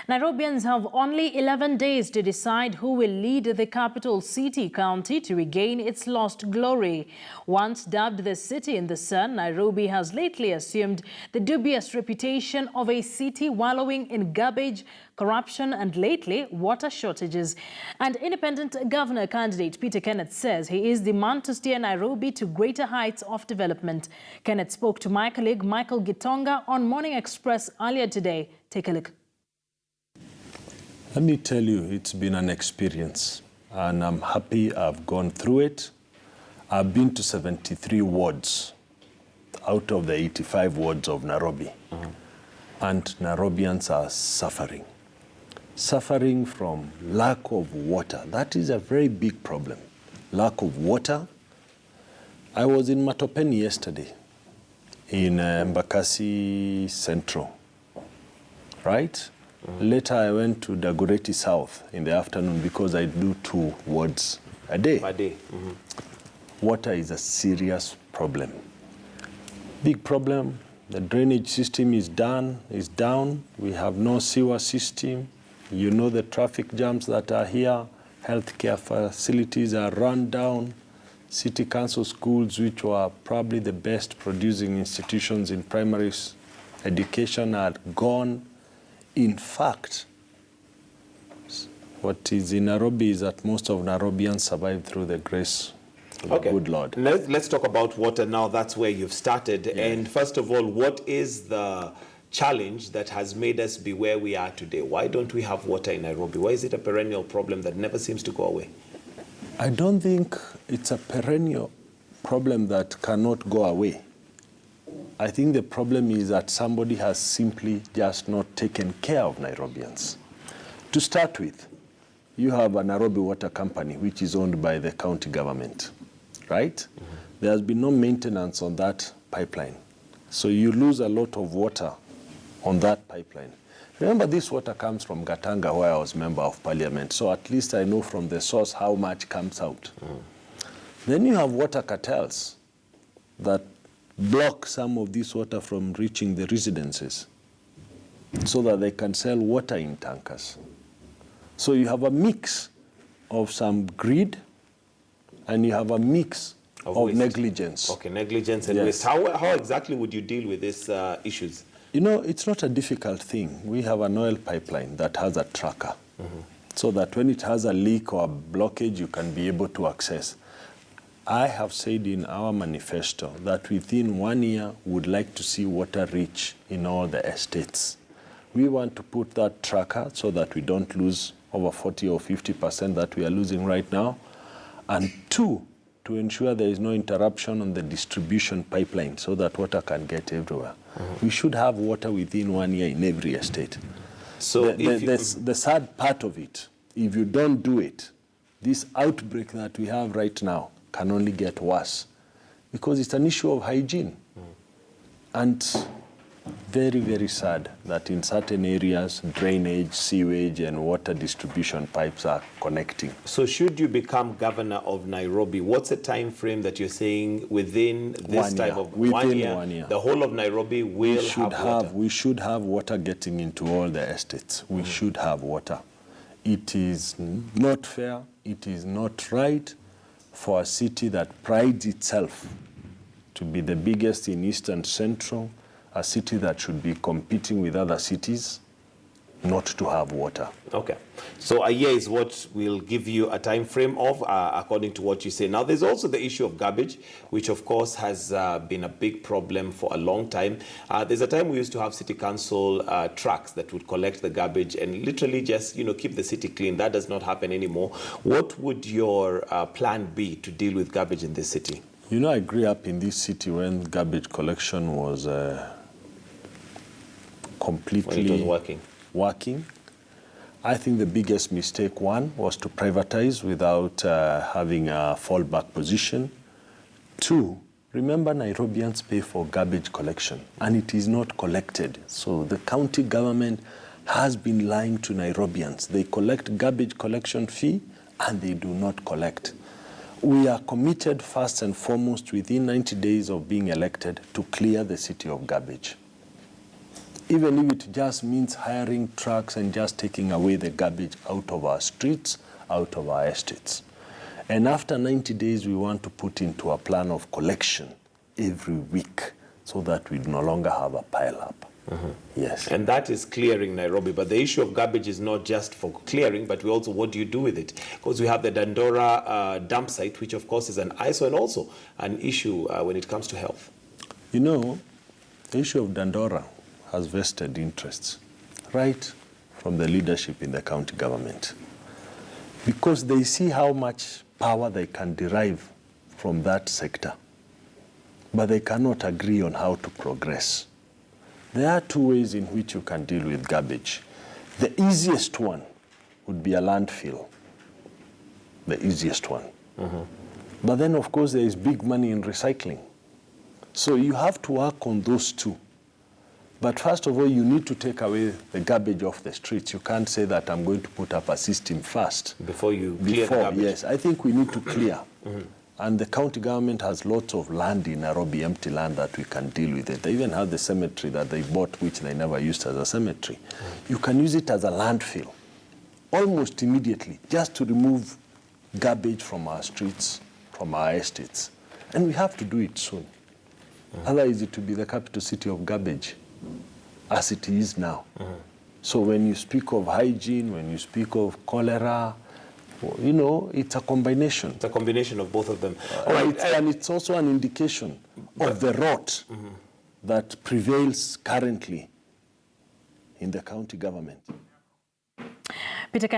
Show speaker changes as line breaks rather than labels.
Nairobians have only 11 days to decide who will lead the capital city county to regain its lost glory. Once dubbed the city in the sun, Nairobi has lately assumed the dubious reputation of a city wallowing in garbage, corruption and lately water shortages. And independent governor candidate Peter Kenneth says he is the man to steer Nairobi to greater heights of development. Kenneth spoke to my colleague Michael Gitonga on Morning Express earlier today. Take a look.
Let me tell you, it's been an experience and I'm happy I've gone through it. I've been to 73 wards out of the 85 wards of Nairobi. And Nairobians are suffering. Suffering from lack of water. That is a very big problem. Lack of water. I was in Matopeni yesterday in Embakasi Central, right? Later, I went to Dagoretti South in the afternoon because I do 2 wards a day. Water is a serious problem. Big problem. The drainage system is down. We have no sewer system. You know the traffic jams that are here. Healthcare facilities are run down. City council schools, which were probably the best producing institutions in primary education, are gone. In fact, what is in Nairobi is that most of Nairobians survive through the grace of the good Lord.
Let's talk about water now. That's where you've started. Yeah. And first of all, what is the challenge that has made us be where we are today? Why don't we have water in Nairobi? Why is it a perennial problem that never seems to go away?
I don't think it's a perennial problem that cannot go away. I think the problem is that somebody has simply just not taken care of Nairobians. To start with, you have a Nairobi Water Company, which is owned by the county government, right? There has been no maintenance on that pipeline. So you lose a lot of water on that pipeline. Remember, this water comes from Gatanga, where I was member of parliament. So at least I know from the source how much comes out. Then you have water cartels that block some of this water from reaching the residences so that they can sell water in tankers. So you have a mix of some greed and you have a mix of negligence.
Okay, negligence and waste. How exactly would you deal with these issues?
You know, it's not a difficult thing. We have an oil pipeline that has a tracker so that when it has a leak or a blockage, you can be able to access. I have said in our manifesto that within 1 year, we would like to see water reach in all the estates. We want to put that tracker so that we don't lose over 40 or 50% that we are losing right now. And 2, to ensure there is no interruption on the distribution pipeline so that water can get everywhere. We should have water within 1 year in every estate. So the sad part of it, if you don't do it, this outbreak that we have right now can only get worse because it's an issue of hygiene. And very, very sad that in certain areas, drainage, sewage, and water distribution pipes are connecting.
So should you become governor of Nairobi, what's the time frame that you're saying within this type of
within 1 year?
The whole of Nairobi will have water?
We should have water getting into all the estates. We should have water. It is not fair. It is not right for a city that prides itself to be the biggest in East and Central, a city that should be competing with other cities, not to have water.
Okay. So a year is what will give you a time frame of, according to what you say. Now, there's also the issue of garbage, which, of course, has been a big problem for a long time. There's a time we used to have city council trucks that would collect the garbage and literally just, keep the city clean. That does not happen anymore. What would your plan be to deal with garbage in this city?
I grew up in this city when garbage collection was completely
when it was
working. I think the biggest mistake, 1, was to privatize without having a fallback position. 2, remember Nairobians pay for garbage collection and it is not collected. So the county government has been lying to Nairobians. They collect garbage collection fee and they do not collect. We are committed first and foremost within 90 days of being elected to clear the city of garbage. even if it just means hiring trucks and just taking away the garbage out of our streets, out of our estates. And after 90 days, we want to put into a plan of collection every week so that we no longer have a pile-up. Yes.
And that is clearing Nairobi. But the issue of garbage is not just for clearing, but we also, what do you do with it? Because we have the Dandora dump site, which of course is an eyesore and also an issue when it comes to health.
You know, the issue of Dandora has vested interests right from the leadership in the county government, because they see how much power they can derive from that sector, but they cannot agree on how to progress. There are two ways in which you can deal with garbage. The easiest one would be a landfill, the easiest one. But then, of course, there is big money in recycling. So you have to work on those two. But first of all, you need to take away the garbage off the streets. You can't say that I'm going to put up a system first.
Before you clear the garbage.
Yes, I think we need to clear. And the county government has lots of land in Nairobi, empty land, that we can deal with it. They even have the cemetery that they bought, which they never used as a cemetery. You can use it as a landfill almost immediately, just to remove garbage from our streets, from our estates. And we have to do it soon. Otherwise, it will be the capital city of garbage, as it is now. So when you speak of hygiene, when you speak of cholera, you know, it's a combination.
It's a combination of both of them.
And it's also an indication of the rot that prevails currently in the county government.
Peter Kenneth.